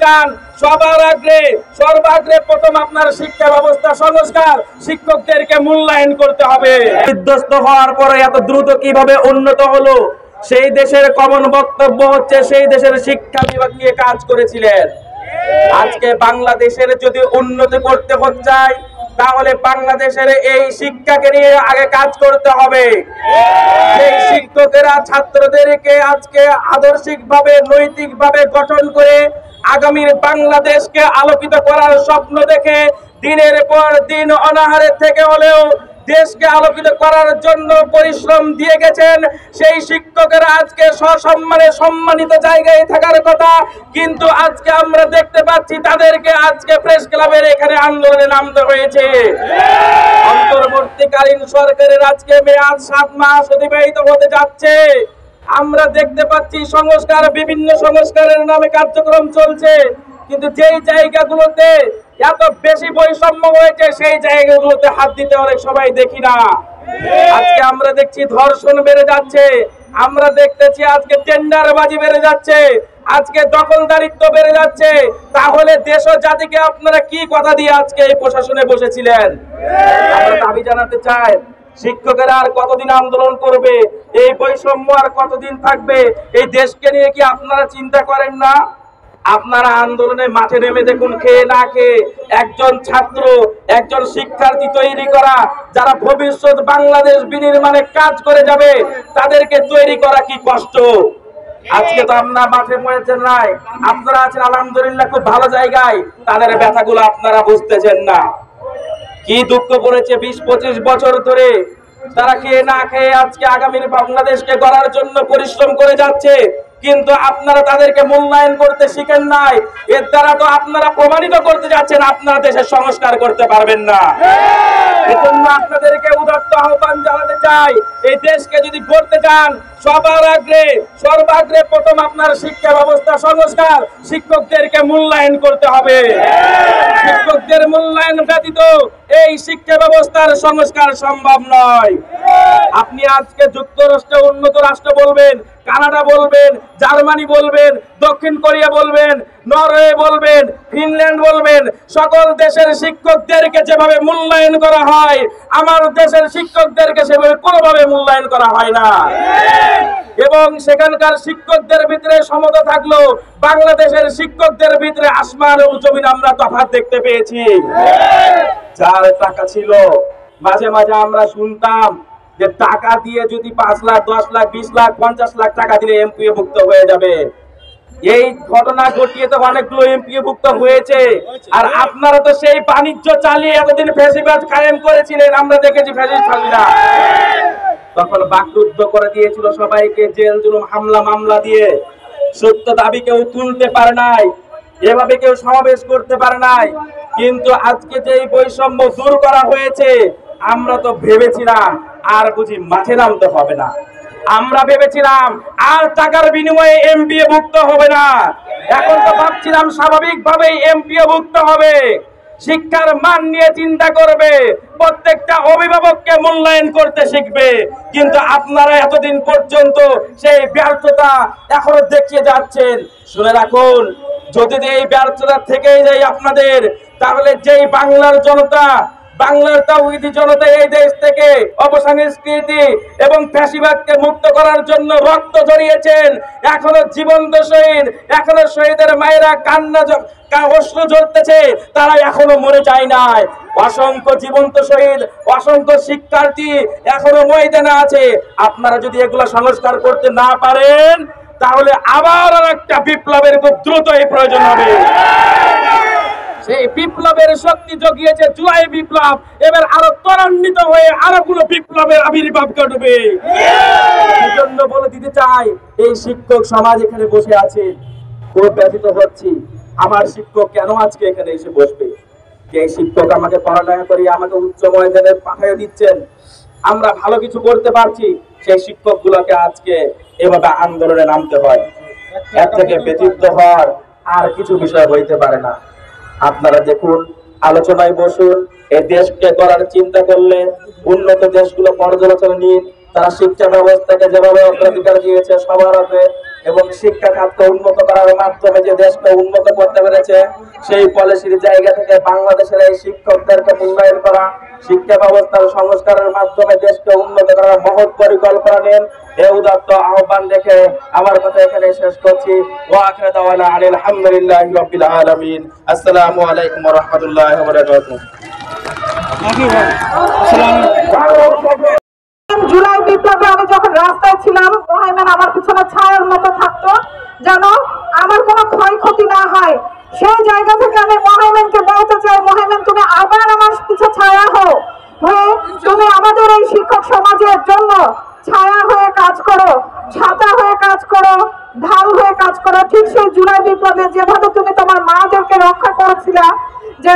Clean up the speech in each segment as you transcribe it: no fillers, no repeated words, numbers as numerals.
যান, সর্বাগ্রে প্রথম আপনার শিক্ষা ব্যবস্থা সংস্কার, শিক্ষকদেরকে মূল্যায়ন করতে হবে। বিধ্বস্ত হওয়ার পরে এত দ্রুত কিভাবে উন্নত হলো, সেই দেশের কমন বক্তব্য হচ্ছে সেই দেশের শিক্ষা বিভাগ নিয়ে কাজ করেছিলেন। আজকে বাংলাদেশের যদি উন্নতি করতে চায় তাহলে বাংলাদেশের এই শিক্ষাকে নিয়ে আগে কাজ করতে হবে। এই শিক্ষকেরা ছাত্রদেরকে আজকে আদর্শিকভাবে নৈতিকভাবে গঠন করে আগামীর বাংলাদেশকে আলোকিত করার স্বপ্ন দেখে দিনের পর দিন অনাহারে থেকে হলেও দেশকে আলোকিত করার জন্য পরিশ্রম দিয়ে গেছেন। সেই শিক্ষকেরা আজকে সসম্মানে সম্মানিত জায়গায় থাকার কথা, কিন্তু আজকে আমরা দেখতে পাচ্ছি তাদেরকে আজকে প্রেস ক্লাবের এখানে আন্দোলনে নামতে হয়েছে। অন্তর্বর্তীকালীন সরকারের আজকে মেয়াদ 7 মাস অতিবাহিত হতে যাচ্ছে। আমরা দেখতে পাচ্ছি বিভিন্ন সংস্কারের নামে কার্যক্রম চলছে, কিন্তু যেই জায়গাগুলোতে এত বেশি বৈষম্য হয়েছে সেই জায়গাগুলোতে হাত দিতে অনেক সবাই দেখি না। আজকে আমরা দেখছি ধর্ষণ বেড়ে যাচ্ছে, আমরা দেখতেছি আজকে টেন্ডারবাজি বেড়ে যাচ্ছে, আজকে দখলদারিত্ব বেড়ে যাচ্ছে। তাহলে দেশ ও জাতিকে আপনারা কি কথা দিয়ে আজকে এই প্রশাসনে বসেছিলেন? আমরা দাবি জানাতে চাই, শিক্ষকেরা আর কতদিন আন্দোলন করবে? এই বৈষম্য আর কতদিন থাকবে? এই দেশকে নিয়ে কি আপনারা চিন্তা করেন না? আপনারা আন্দোলনে মাঠে নেমে দেখুন, খেয়ে না খেয়ে একজন ছাত্র, একজন শিক্ষার্থী তৈরি করা, যারা ভবিষ্যৎ বাংলাদেশ বিনির্মাণে কাজ করে যাবে, তাদেরকে তৈরি করা কি কষ্ট। আজকে তো আপনারা মাঠে পড়েছেন নাই, আপনারা আছেন আলহামদুলিল্লাহ খুব ভালো জায়গায়, তাদের ব্যথাগুলো আপনারা বুঝতেছেন না। কি দুঃখ পড়েছে 20-25 বছর ধরে তারা খেয়ে না খেয়ে আজকে আগামীর বাংলাদেশকে গড়ার জন্য পরিশ্রম করে যাচ্ছে, কিন্তু আপনারা তাদেরকে মূল্যায়ন করতে শিখেন নাই। এর দ্বারা তো আপনারা প্রমাণিত করতে যাচ্ছেন আপনারা দেশের সংস্কার করতে পারবেন না। এজন্য আপনাদেরকে উদাত্ত আহ্বান জানাতে চাই, এই দেশকে যদি গড়তে চান সর্বাগ্রে প্রথম আপনার শিক্ষা ব্যবস্থা সংস্কার, শিক্ষকদেরকে মূল্যায়ন করতে হবে। শিক্ষকদের মূল্যায়ন ব্যতীত এই শিক্ষা ব্যবস্থার সংস্কার সম্ভব নয়। আপনি আজকে যুক্তরাষ্ট্র উন্নত রাষ্ট্র বলবেন, কানাডা বলবেন, জার্মানি বলবেন, দক্ষিণ কোরিয়া বলবেন, নরওয়ে বলবেন, ফিনল্যান্ড বলবেন, সকল দেশের শিক্ষকদেরকে যেভাবে মূল্যায়ন করা হয় আমার দেশের শিক্ষকদেরকে সেভাবে কোনোভাবে মূল্যায়ন করা হয় না। এবং সেখানকার শিক্ষকদের ভিতরে সমতা থাকলো, বাংলাদেশের শিক্ষকদের ভিতরে আসমান ও জমিন আমরা তফাৎ দেখতে পেয়েছি। যার টাকা ছিল, মাঝে মাঝে আমরা শুনতাম যে টাকা দিয়ে যদি 5 লাখ, 10 লাখ, 20 লাখ, 50 লাখ টাকা দিলে এমপিও ভুক্ত হয়ে যাবে। এই ঘটনা ঘটিয়ে তো অনেকগুলো এমপিও ভুক্ত হয়েছে। আর আপনারা তো সেই বাণিজ্য চালিয়ে এতদিন ফ্যাসিবাদ কায়েম করেছিলেন, আমরা দেখেছি ফ্যাসিস্ট হাসিনা তখন বাকরুদ্ধ করে দিয়েছিল সবাইকে, জেল জুলুম হামলা মামলা দিয়ে। সত্য দাবি কেউ তুলতে পারে নাই, এভাবে কেউ সমাবেশ করতে পারে নাই। কিন্তু আজকে যে বৈষম্য দূর করা হয়েছে, আমরা তো ভেবেছিলাম আর বুঝি মাঠে নামতে হবে না। আমরা ভেবেছিলাম আর টাকার বিনিময়ে এমপিও ভুক্ত হবে না। এখন তো ভাবছিলাম স্বাভাবিকভাবেই এমপিও ভুক্ত হবে। শিক্ষার মান নিয়ে চিন্তা করবে, প্রত্যেকটা অভিভাবককে মূল্যায়ন করতে শিখবে। কিন্তু আপনারা এতদিন পর্যন্ত সেই ব্যর্থতা এখনো দেখিয়ে যাচ্ছেন। শুনে রাখুন, যদি এই ব্যর্থতা থেকেই যায় আপনাদের, তাহলে যেই বাংলার জনতা, বাংলার তাওহীদি জনতা এই দেশ থেকে অপসংস্কৃতি এবং ফ্যাসিবাদকে মুক্ত করার জন্য রক্ত ঝরিয়েছেন, এখনো জীবন্ত শহীদ, এখনো শহীদের মায়েরা অশ্রু ঝরতেছে, তারা এখনো মরে যায় নাই। অসংখ্য জীবন্ত শহীদ, অসংখ্য শিক্ষার্থী এখনো ময়দানে আছে। আপনারা যদি এগুলো সংস্কার করতে না পারেন, তাহলে আবার একটা বিপ্লবের খুব দ্রুতই প্রয়োজন হবে। সেই বিপ্লবের শক্তি জগিয়েছে জুলাই বিপ্লব, এবার আরো ত্বরান্বিত হয়ে আরো কোনো বিপ্লবের আবির্ভাব ঘটবে। সেজন্য বলে দিতে চাই, এই শিক্ষক সমাজ এখানে বসে আছে, খুব ব্যথিত হচ্ছি। আমার শিক্ষক কেন আজকে এখানে এসে বসবে? যে শিক্ষক আমাকে পড়ালেখা করিয়ে আমাকে উচ্চ ময়দানে পাঠিয়ে দিচ্ছেন, আমরা ভালো কিছু করতে পারছি, সেই শিক্ষকগুলোকে আজকে এভাবে আন্দোলনে নামতে হয়। এর থেকে ব্যতীত হওয়ার আর কিছু বিষয় হইতে পারে না। আপনারা দেখুন, আলোচনায় বসুন, এই দেশকে গড়ার চিন্তা করলে উন্নত দেশগুলো পর্যালোচনা নিন, তারা শিক্ষা ব্যবস্থাকে যেভাবে অগ্রাধিকার দিয়েছে সবার আগে এবং শিক্ষা খাতকে উন্নত করার মাধ্যমে যে দেশকে উন্নত করতে পেরেছে, সেই পলিসির জায়গা থেকে বাংলাদেশের এই শিক্ষকদেরকে মূল্যায়ন করা, শিক্ষা ব্যবস্থার সংস্কারের মাধ্যমে দেশকে উন্নত করার মহৎ পরিকল্পনা নেন। এই উদাত্ত আহ্বান রেখে আমার কথা এখানে শেষ করছি। ওয়া আখিরু দাওয়ানা আলহামদুলিল্লাহি রাব্বিল আলামিন। আসসালামু আলাইকুম ওয়া রাহমাতুল্লাহি ওয়া বারাকাতুহু। জুলাই বিপ্লবে আমি যখন রাস্তায় ছিলাম, মোহাইমেন আমার পিছনে ছায়ার মতো থাকতো যেন আমার কোনো ক্ষয়ক্ষতি না হয়। সেই জায়গা থেকে আমি মোহাইমেনকে বলতে চাই, মোহাইমেন তুমি আবার আমার পিছে ছায়া হও, হয়ে তুমি আমাদের এই শিক্ষক সমাজের জন্য ছায়া হয়ে কাজ করো, ছাতা হয়ে কাজ করো, ঢাল হয়ে কাজ করো। ঠিক সেই জুলাই বিপ্লবে যেভাবে তুমি তোমার মাদেরকে রক্ষা করেছিলা, যে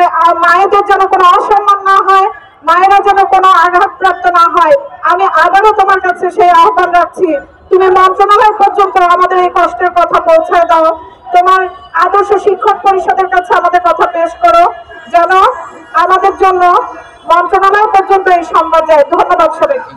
মায়েদের যেন কোনো অসম্মান না হয়, মায়েরা যেন কোনো আঘাতপ্রাপ্ত না হয়, আমি আবারও তোমার কাছে সেই আহ্বান রাখছি, তুমি মন্ত্রণালয় পর্যন্ত আমাদের এই কষ্টের কথা পৌঁছায় দাও। তোমার আদর্শ শিক্ষক পরিষদের কাছে আমাদের কথা পেশ করো, যেন আমাদের জন্য মন্ত্রণালয় পর্যন্ত এই সংবাদ যায়। ধন্যবাদ সবাইকে।